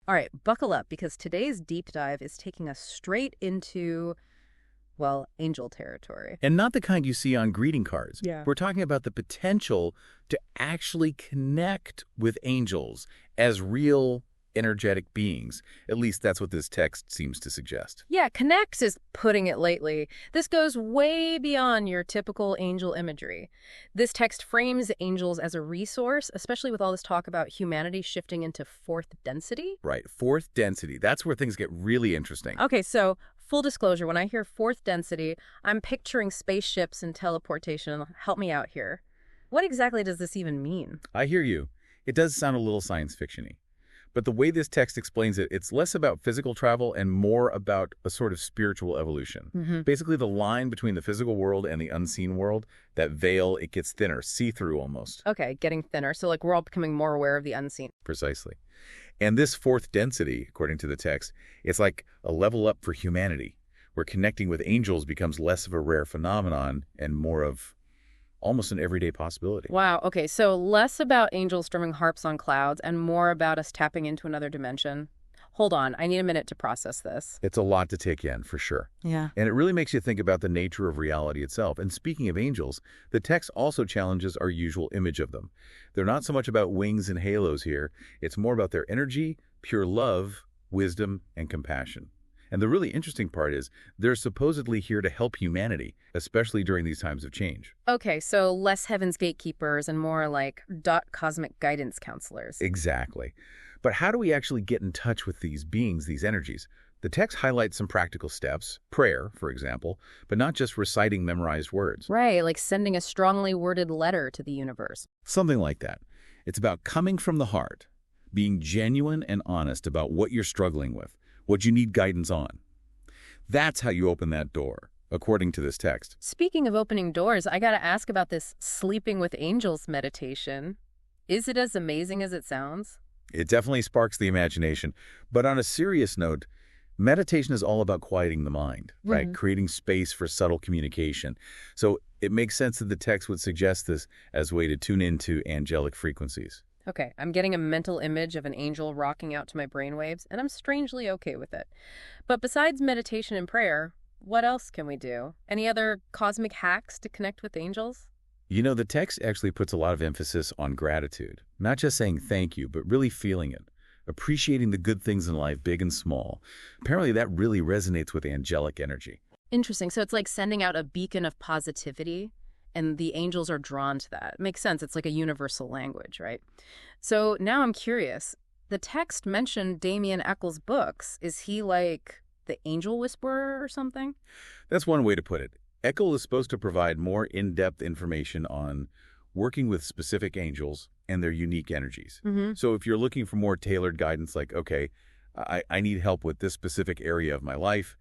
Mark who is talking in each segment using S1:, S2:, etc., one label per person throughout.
S1: All right, buckle up because today's deep dive is taking us straight into, well, angel territory.
S2: And not the kind you see on greeting cards.
S1: Yeah.
S2: We're talking about the potential to actually connect with angels as real energetic beings. At least that's what this text seems to suggest.
S1: Yeah, connect is putting it lightly. This goes way beyond your typical angel imagery. This text frames angels as a resource, especially with all this talk about humanity shifting into fourth density.
S2: Right, fourth density. That's where things get really interesting.
S1: Okay, so full disclosure, when I hear fourth density, I'm picturing spaceships and teleportation. Help me out here. What exactly does this even mean?
S2: I hear you. It does sound a little science fiction-y. But the way this text explains it, it's less about physical travel and more about a sort of spiritual evolution. Basically, the line between the physical world and the unseen world, that veil, it gets thinner, see-through almost.
S1: Okay, getting thinner. So like we're all becoming more aware of the unseen.
S2: Precisely. And this fourth density, according to the text, it's like a level up for humanity, where connecting with angels becomes less of a rare phenomenon and more of almost an everyday possibility.
S1: Wow, okay, so less about angels strumming harps on clouds and more about us tapping into another dimension. Hold on, I need a minute to process this.
S2: It's a lot to take in, for sure.
S1: Yeah.
S2: And it really makes you think about the nature of reality itself. And speaking of angels, the text also challenges our usual image of them. They're not so much about wings and halos here. It's more about their energy, pure love, wisdom, and compassion. And the really interesting part is they're supposedly here to help humanity, especially during these times of change.
S1: Okay, so less heaven's gatekeepers and more like cosmic guidance counselors.
S2: Exactly. But how do we actually get in touch with these beings, these energies? The text highlights some practical steps, prayer, for example, but not just reciting memorized words.
S1: Right, like sending a strongly worded letter to the universe.
S2: Something like that. It's about coming from the heart, being genuine and honest about what you're struggling with, what you need guidance on. That's how you open that door, according to this text.
S1: Speaking of opening doors, I gotta ask about this sleeping with angels meditation. Is it as amazing as it sounds?
S2: It definitely sparks the imagination. But on a serious note, meditation is all about quieting the mind, right? Creating space for subtle communication. So it makes sense that the text would suggest this as a way to tune into angelic frequencies.
S1: Okay, I'm getting a mental image of an angel rocking out to my brainwaves, and I'm strangely okay with it. But besides meditation and prayer, what else can we do? Any other cosmic hacks to connect with angels?
S2: You know, the text actually puts a lot of emphasis on gratitude. Not just saying thank you, but really feeling it. Appreciating the good things in life, big and small. Apparently that really resonates with angelic energy.
S1: Interesting. So it's like sending out a beacon of positivity, and the angels are drawn to that. It makes sense. It's like a universal language, right? So now I'm curious. The text mentioned Damien Eccles' books. Is he like the angel whisperer or something?
S2: That's one way to put it. Eccles is supposed to provide more in-depth information on working with specific angels and their unique energies. So if you're looking for more tailored guidance, like, okay, I need help with this specific area of my life,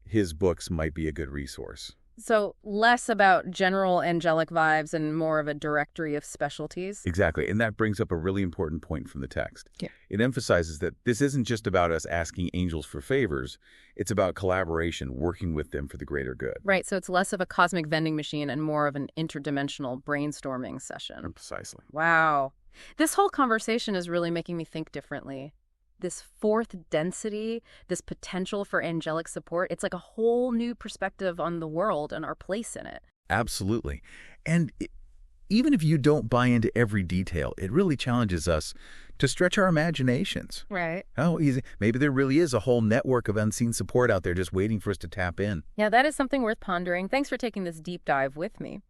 S2: his books might be a good resource.
S1: So less about general angelic vibes and more of a directory of specialties?
S2: Exactly. And that brings up a really important point from the text.
S1: Yeah.
S2: It emphasizes that this isn't just about us asking angels for favors. It's about collaboration, working with them for the greater good.
S1: Right. So it's less of a cosmic vending machine and more of an interdimensional brainstorming session.
S2: Precisely.
S1: Wow. This whole conversation is really making me think differently. This fourth density, this potential for angelic support, it's like a whole new perspective on the world and our place in it.
S2: Absolutely. And even if you don't buy into every detail, it really challenges us to stretch our imaginations.
S1: Right.
S2: Oh, easy. Maybe there really is a whole network of unseen support out there just waiting for us to tap in.
S1: Yeah, that is something worth pondering. Thanks for taking this deep dive with me.